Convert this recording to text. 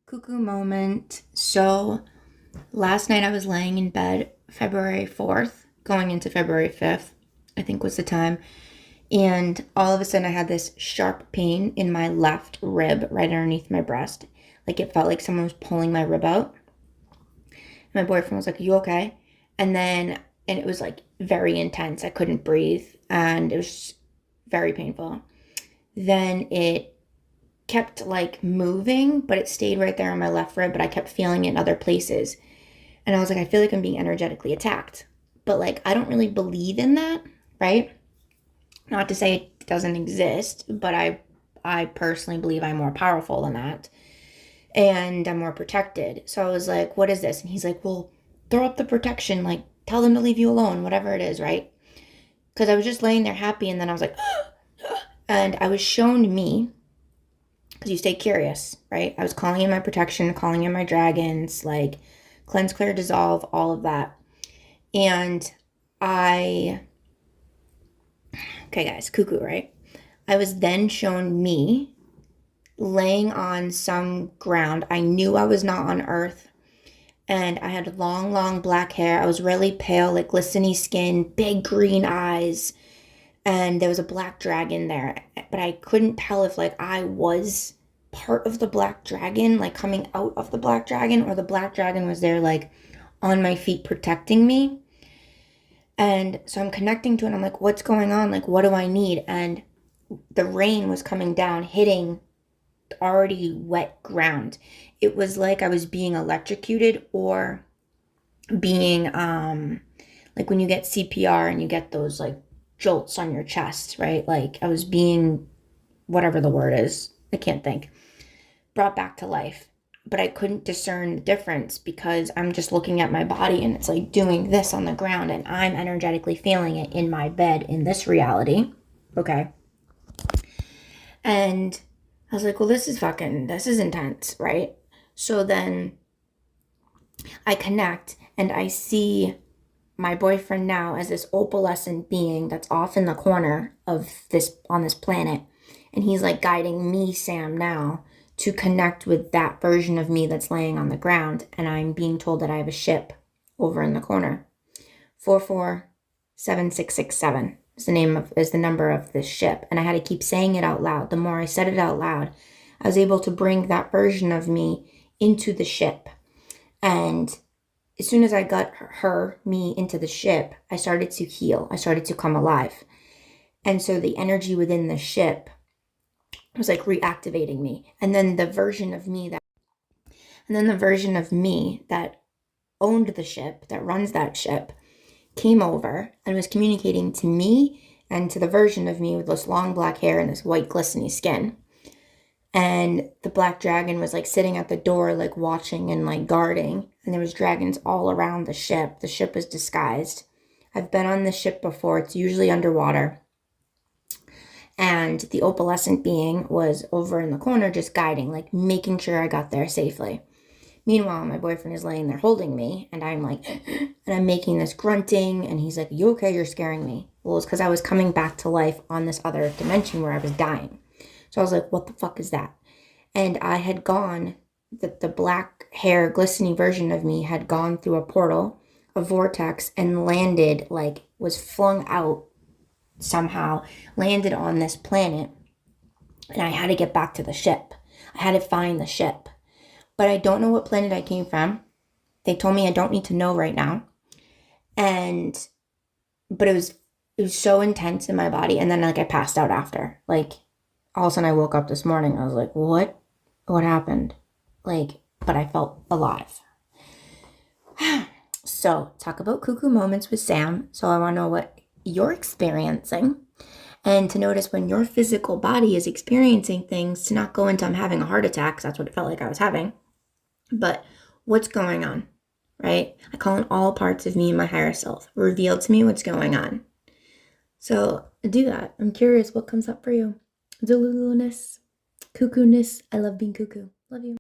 Cuckoo moment. So last night I was laying in bed, February 4th, going into February 5th, I think was the time. And all of a sudden I had this sharp pain in my left rib right underneath my breast. Like it felt like someone was pulling my rib out. My boyfriend was like, "Are you okay?" And it was like very intense. I couldn't breathe and it was very painful. Then it kept like moving, but it stayed right there on my left rib, but I kept feeling it in other places. And I was like, I feel like I'm being energetically attacked. But like, I don't really believe in that, right? Not to say it doesn't exist, but I personally believe I'm more powerful than that. And I'm more protected. So I was like, what is this? And he's like, well, throw up the protection, like tell them to leave you alone, whatever it is, right? Because I was just laying there happy, and then I was like, and I was shown me, because you stay curious, right? I was calling in my protection, calling in my dragons, like cleanse, clear, dissolve, all of that. And okay, guys, cuckoo, right? I was then shown me laying on some ground. I knew I was not on earth. And I had long, long black hair. I was really pale, like glistening skin, big green eyes. And there was a black dragon there. But I couldn't tell if like I was part of the black dragon, like coming out of the black dragon, or the black dragon was there like on my feet protecting me. And so I'm connecting to it. And I'm like, what's going on? Like, what do I need? And the rain was coming down, hitting already wet ground. It was like I was being electrocuted, or being like when you get CPR and you get those like jolts on your chest, right? Like I was being, whatever the word is, I can't think, brought back to life. But I couldn't discern the difference because I'm just looking at my body and it's like doing this on the ground, and I'm energetically feeling it in my bed in this reality. Okay. And I was like, well, this is intense, right? So then I connect and I see my boyfriend now as this opalescent being that's off in the corner of this, on this planet. And he's like guiding me, Sam, now to connect with that version of me that's laying on the ground. And I'm being told that I have a ship over in the corner. 447667 is the number of this ship. And I had to keep saying it out loud. The more I said it out loud, I was able to bring that version of me into the ship. And as soon as I got me into the ship, I started to heal. I started to come alive. And so the energy within the ship was like reactivating me. And then the version of me that owned the ship, that runs that ship, came over and was communicating to me and to the version of me with this long black hair and this white glistening skin. And the black dragon was like sitting at the door, like watching and like guarding. And there was dragons all around the ship. The ship was disguised. I've been on this ship before. It's usually underwater. And the opalescent being was over in the corner just guiding, like making sure I got there safely. Meanwhile, my boyfriend is laying there holding me, and I'm like, and I'm making this grunting, and he's like, "You okay? You're scaring me." Well, it's because I was coming back to life on this other dimension where I was dying. So I was like, what the fuck is that? And I had gone, the black hair glistening version of me had gone through a portal, a vortex, and landed, like was flung out somehow, landed on this planet. And I had to get back to the ship. I had to find the ship. But I don't know what planet I came from. They told me I don't need to know right now. But it was so intense in my body. And then like I passed out after. Like all of a sudden I woke up this morning. I was like, what happened? Like, but I felt alive. So talk about cuckoo moments with Sam. So I want to know what you're experiencing, and to notice when your physical body is experiencing things, to not go into I'm having a heart attack, because that's what it felt like I was having, but what's going on, right? I call in all parts of me and my higher self. Reveal to me what's going on. So do that. I'm curious what comes up for you. Delulu-ness, cuckoo-ness. I love being cuckoo. Love you.